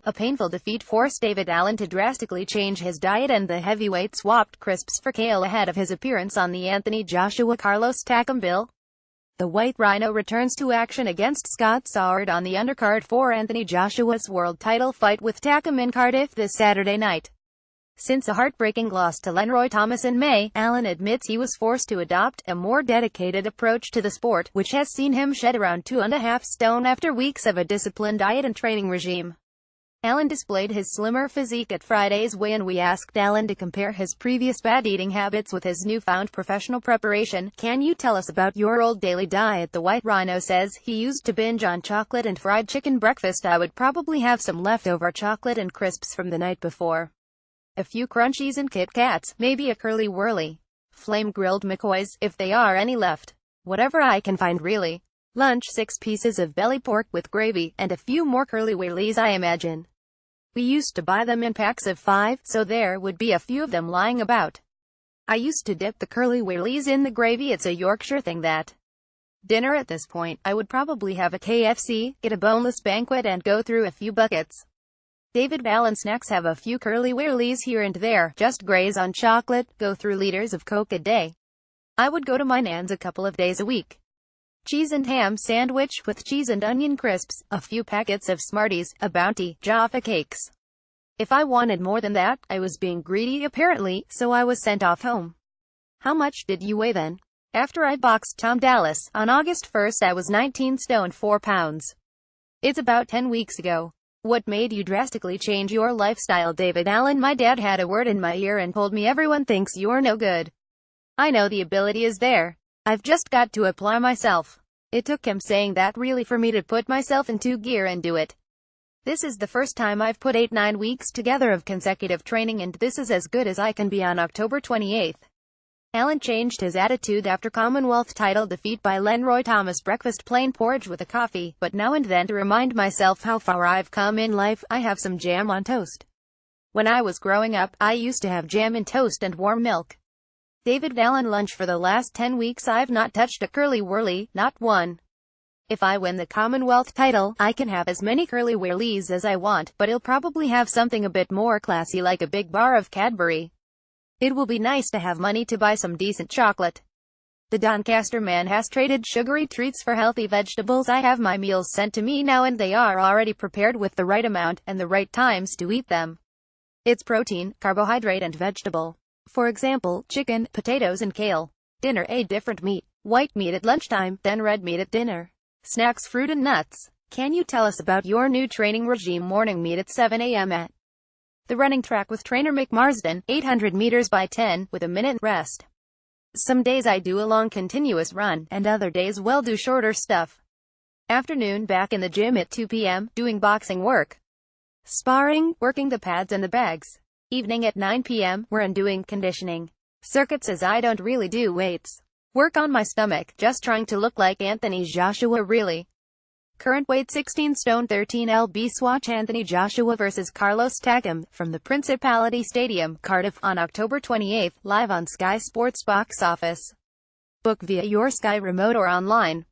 A painful defeat forced David Allen to drastically change his diet, and the heavyweight swapped crisps for kale ahead of his appearance on the Anthony Joshua-Carlos Takam bill. The White Rhino returns to action against Scott Saward on the undercard for Anthony Joshua's world title fight with Takam in Cardiff this Saturday night. Since a heartbreaking loss to Lenroy Thomas in May, Allen admits he was forced to adopt a more dedicated approach to the sport, which has seen him shed around 2.5 stone after weeks of a disciplined diet and training regime. Allen displayed his slimmer physique at Friday's weigh-in. We asked Allen to compare his previous bad eating habits with his newfound professional preparation. "Can you tell us about your old daily diet?" The White Rhino says he used to binge on chocolate and fried chicken breakfast. "I would probably have some leftover chocolate and crisps from the night before, a few crunchies and Kit Kats, maybe a curly whirly, flame-grilled McCoys, if they are any left. Whatever I can find, really. Lunch, 6 pieces of belly pork with gravy, and a few more curly whirlies, I imagine. We used to buy them in packs of 5, so there would be a few of them lying about. I used to dip the curly whirlies in the gravy. It's a Yorkshire thing, that." Dinner: at this point, I would probably have a KFC, get a boneless banquet, and go through a few buckets. David Allen snacks: have a few curly whirlies here and there, just graze on chocolate, go through liters of Coke a day. I would go to my nan's a couple of days a week. Cheese and ham sandwich with cheese and onion crisps, a few packets of Smarties, a Bounty, Jaffa cakes. If I wanted more than that, I was being greedy apparently, so I was sent off home." "How much did you weigh then?" "After I boxed Tom Dallas, on August 1st, I was 19 stone 4 pounds. It's about 10 weeks ago." "What made you drastically change your lifestyle?" David Allen: "My dad had a word in my ear and told me everyone thinks you're no good. I know the ability is there. I've just got to apply myself." It took him saying that really for me to put myself into gear and do it. "This is the first time I've put 8-9 weeks together of consecutive training, and this is as good as I can be." On October 28th, Allen changed his attitude after Commonwealth title defeat by Lenroy Thomas. "Breakfast, plain porridge with a coffee, but now and then, to remind myself how far I've come in life, I have some jam on toast. When I was growing up, I used to have jam in toast and warm milk." David Allen: "Lunch: for the last 10 weeks I've not touched a curly whirly, not one. If I win the Commonwealth title, I can have as many curly whirlies as I want, but I'll probably have something a bit more classy, like a big bar of Cadbury. It will be nice to have money to buy some decent chocolate." The Doncaster man has traded sugary treats for healthy vegetables. "I have my meals sent to me now, and they are already prepared with the right amount, and the right times to eat them. It's protein, carbohydrate and vegetable. For example, chicken, potatoes and kale. Dinner: a different meat. White meat at lunchtime, then red meat at dinner. Snacks: fruit and nuts." "Can you tell us about your new training regime?" "Morning meet at 7 a.m. at the running track with trainer Mick Marsden, 800 meters by 10, with a minute rest. Some days I do a long continuous run, and other days we'll do shorter stuff. Afternoon: back in the gym at 2 p.m., doing boxing work. Sparring, working the pads and the bags. Evening at 9 p.m., we're in doing conditioning circuits, as I don't really do weights. Work on my stomach, just trying to look like Anthony Joshua, really. Current weight 16 stone 13 lb. Swatch: Anthony Joshua vs. Carlos Takam, from the Principality Stadium, Cardiff, on October 28th, live on Sky Sports Box Office. Book via your Sky remote or online.